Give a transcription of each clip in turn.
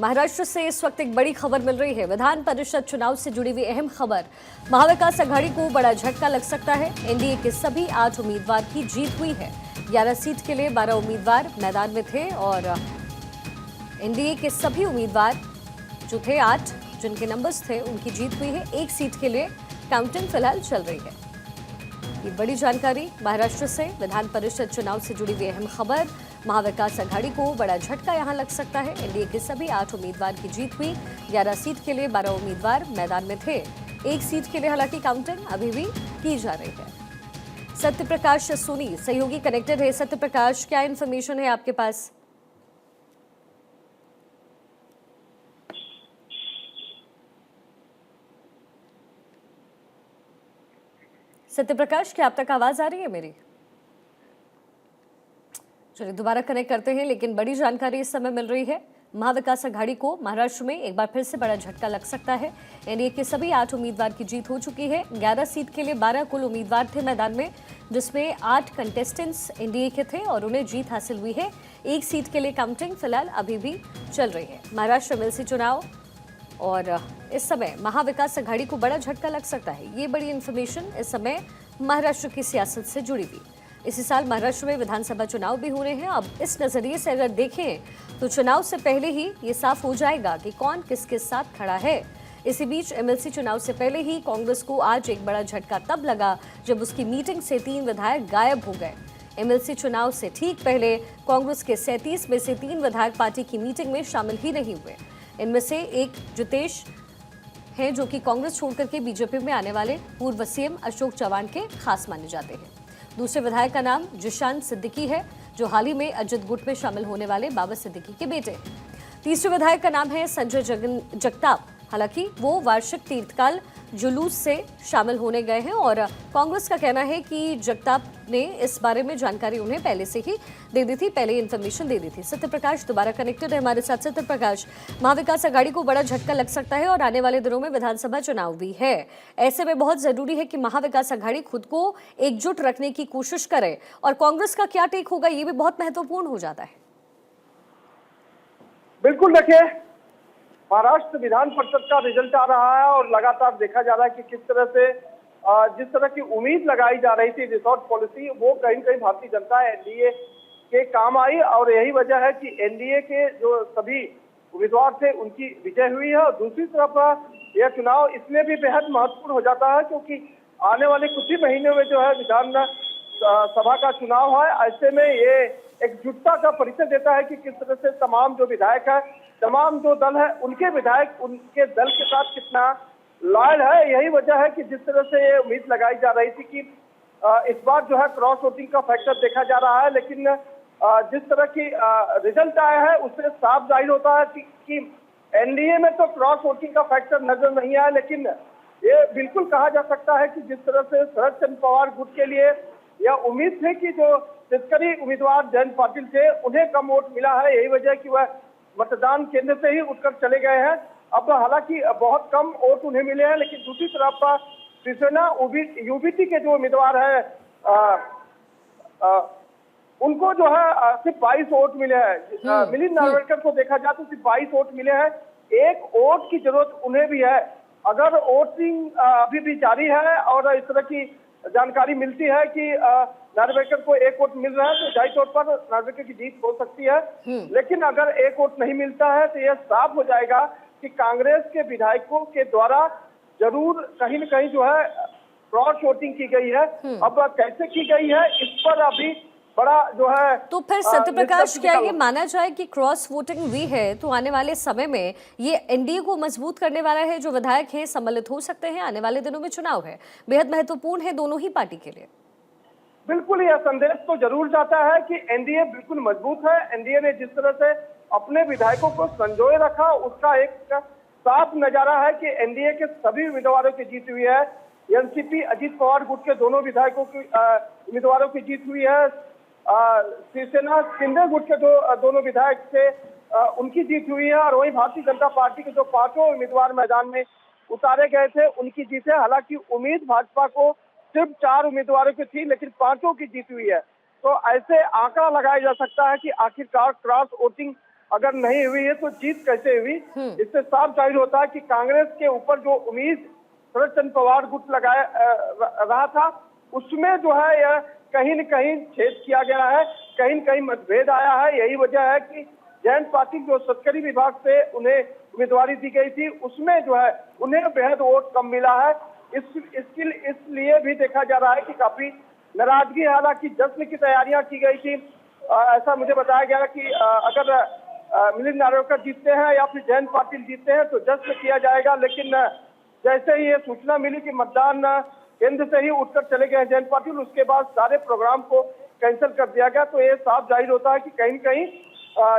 महाराष्ट्र से इस वक्त एक बड़ी खबर मिल रही है। विधान परिषद चुनाव से जुड़ी हुई अहम खबर। महाविकास आघाड़ी को बड़ा झटका लग सकता है। एनडीए के सभी 8 उम्मीदवार की जीत हुई है। 11 सीट के लिए 12 उम्मीदवार मैदान में थे और एनडीए के सभी उम्मीदवार जो थे 8 जिनके नंबर्स थे उनकी जीत हुई है। 1 सीट के लिए काउंटिंग फिलहाल चल रही है। ये बड़ी जानकारी महाराष्ट्र से विधान परिषद चुनाव से जुड़ी हुई अहम खबर। महाविकास आघाड़ी को बड़ा झटका यहां लग सकता है। एनडीए के सभी 8 उम्मीदवार की जीत हुई। 11 सीट के लिए 12 उम्मीदवार मैदान में थे। 1 सीट के लिए हालांकि काउंटिंग अभी भी की जा रही है। सत्य प्रकाश सोनी सहयोगी कनेक्टेड है। सत्य प्रकाश, क्या इन्फॉर्मेशन है आपके पास? सत्य प्रकाश, क्या आप तक आवाज आ रही है मेरी? चलिए दोबारा कनेक्ट करते हैं, लेकिन बड़ी जानकारी इस समय मिल रही है। महाविकास आघाड़ी को महाराष्ट्र में एक बार फिर से बड़ा झटका लग सकता है। एनडीए के सभी 8 उम्मीदवार की जीत हो चुकी है। 11 सीट के लिए 12 कुल उम्मीदवार थे मैदान में, जिसमें 8 कंटेस्टेंट्स एनडीए के थे और उन्हें जीत हासिल हुई है। 1 सीट के लिए काउंटिंग फिलहाल अभी भी चल रही है। महाराष्ट्र एमएलसी चुनाव और इस समय महाविकास आघाड़ी को बड़ा झटका लग सकता है। ये बड़ी इंफॉर्मेशन इस समय महाराष्ट्र की सियासत से जुड़ी हुई। इसी साल महाराष्ट्र में विधानसभा चुनाव भी हो रहे हैं। अब इस नजरिए से अगर देखें तो चुनाव से पहले ही ये साफ हो जाएगा कि कौन किसके साथ खड़ा है। इसी बीच एमएलसी चुनाव से पहले ही कांग्रेस को आज एक बड़ा झटका तब लगा जब उसकी मीटिंग से 3 विधायक गायब हो गए। एमएलसी चुनाव से ठीक पहले कांग्रेस के 37 में से 3 विधायक पार्टी की मीटिंग में शामिल ही नहीं हुए। इनमें से एक जितेश हैं, जो कि कांग्रेस छोड़कर के बीजेपी में आने वाले पूर्व सीएम अशोक चव्हाण के खास माने जाते हैं। दूसरे विधायक का नाम जिशान सिद्दीकी है, जो हाल ही में अजित गुट में शामिल होने वाले बाबा सिद्दीकी के बेटे हैं। तीसरे विधायक का नाम है संजय जगताप। हालांकि वो वार्षिक तीर्थकाल जुलूस से शामिल होने गए हैं और कांग्रेस का कहना है कि जगताप ने इस बारे में जानकारी उन्हें पहले से ही दे दी थी, पहले इन्फॉर्मेशन दे दी थी। सत्य प्रकाश दोबारा कनेक्टेड है हमारे साथ। सत्य प्रकाश, महाविकास आघाड़ी को बड़ा झटका लग सकता है और आने वाले दिनों में विधानसभा चुनाव भी है। ऐसे में बहुत जरूरी है कि महाविकास आघाड़ी खुद को एकजुट रखने की कोशिश करे और कांग्रेस का क्या टेक होगा ये भी बहुत महत्वपूर्ण हो जाता है। बिल्कुल, देखिए महाराष्ट्र विधान परिषद का रिजल्ट आ रहा है और लगातार देखा जा रहा है कि किस तरह से जिस तरह की उम्मीद लगाई जा रही थी रिसोर्ट पॉलिसी, वो कहीं न कहीं भारतीय जनता एनडीए के काम आई और यही वजह है कि एनडीए के जो सभी उम्मीदवार थे उनकी विजय हुई है। और दूसरी तरफ यह चुनाव इसलिए भी बेहद महत्वपूर्ण हो जाता है क्योंकि आने वाले कुछ ही महीनों में जो है विधान सभा का चुनाव है। ऐसे में ये एकजुटता का परिचय देता है कि किस तरह से तमाम जो विधायक है, तमाम जो दल है, उनके विधायक उनके दल के साथ कितना लॉयल है। यही वजह है कि जिस तरह से ये उम्मीद लगाई जा रही थी कि इस बार जो है क्रॉस वोटिंग का फैक्टर देखा जा रहा है, लेकिन जिस तरह की रिजल्ट आया है उससे साफ जाहिर होता है कि एनडीए में तो क्रॉस वोटिंग का फैक्टर नजर नहीं आया, लेकिन ये बिल्कुल कहा जा सकता है कि जिस तरह से शरद चंद्र पवार गुट के लिए यह उम्मीद थी कि जो तस्करी उम्मीदवार जयंत पाटिल थे उन्हें कम वोट मिला है, यही वजह कि वह मतदान केंद्र से ही उठकर चले गए हैं। अब हालांकि बहुत कम वोट उन्हें मिले हैं, लेकिन दूसरी तरफ शिवसेना यूबीटी के जो उम्मीदवार है उनको जो है सिर्फ 22 वोट मिले हैं। मिलिंद नार्वेकर को देखा जाए तो सिर्फ 22 वोट मिले हैं। 1 वोट की जरूरत उन्हें भी है। अगर वोटिंग अभी भी जारी है और इस तरह की जानकारी मिलती है कि नार्वेकर को 1 वोट मिल रहा है तो जाहिर तौर पर नार्वेकर की जीत हो सकती है। लेकिन अगर 1 वोट नहीं मिलता है तो यह साफ हो जाएगा कि कांग्रेस के विधायकों के द्वारा जरूर कहीं न कहीं जो है क्रॉस वोटिंग की गई है। अब कैसे की गई है इस पर अभी बड़ा जो है। तो फिर सत्य प्रकाश, क्या ये माना जाए कि क्रॉस वोटिंग हुई है तो आने वाले समय में ये एनडीए को मजबूत करने वाला है? जो विधायक हैं सम्मिलित हो सकते हैं। आने वाले दिनों में चुनाव है, बेहद महत्वपूर्ण है दोनों ही पार्टी के लिए। बिल्कुल, यह संदेश तो जरूर जाता है कि एनडीए बिल्कुल मजबूत है। एनडीए ने जिस तरह से अपने विधायकों को संजोए रखा उसका एक साफ नजारा है कि एनडीए के सभी उम्मीदवारों की जीत हुई है। एनसीपी अजित पवार गुट के दोनों विधायकों की उम्मीदवारों की जीत हुई है। शिवसेना शिंदे गुट के जो दोनों विधायक थे उनकी जीत हुई है। और वहीं भारतीय जनता पार्टी के जो 5 उम्मीदवार मैदान में उतारे गए थे उनकी जीत है। हालांकि उम्मीद भाजपा को सिर्फ 4 उम्मीदवारों की थी, लेकिन 5 की जीत हुई है। तो ऐसे आंकड़ा लगाया जा सकता है कि आखिरकार क्रॉस वोटिंग अगर नहीं हुई है तो जीत कैसे हुई। इससे साफ जाहिर होता है कि कांग्रेस के ऊपर जो उम्मीद शरद चंद्र पवार गुट लगाया रहा था, उसमें जो है यह कहीं न कहीं छेद किया गया है, कहीं न कहीं मतभेद आया है। यही वजह है कि जयंत पाटिल जो सत्करी विभाग से उन्हें उम्मीदवारी दी गई थी, उसमें जो है उन्हें बेहद वोट कम मिला है। इसलिए भी देखा जा रहा है कि काफी नाराजगी, हालांकि जश्न की तैयारियां की गई थी। ऐसा मुझे बताया गया कि अगर मिलिंद नार्वेकर जीतते हैं या फिर जयंत पाटिल जीतते हैं तो जश्न किया जाएगा, लेकिन जैसे ही ये सूचना मिली कि मतदान केंद्र से ही उठकर चले गए जयंत पाटिल, उसके बाद सारे प्रोग्राम को कैंसिल कर दिया गया। तो ये साफ जाहिर होता है कि कहीं न कहीं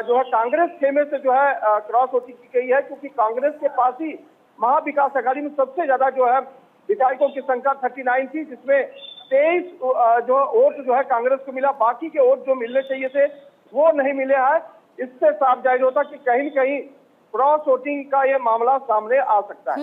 जो है कांग्रेस खेमे से जो है क्रॉस वोटिंग की गई है, क्योंकि कांग्रेस के पास ही महाविकास अघाड़ी में सबसे ज्यादा जो है विधायकों की संख्या 39 थी, जिसमें 23 जो वोट जो है कांग्रेस को मिला। बाकी के वोट जो मिलने चाहिए थे वो नहीं मिले हैं। इससे साफ जाहिर होता कि कहीं न कहीं क्रॉस वोटिंग का ये मामला सामने आ सकता है।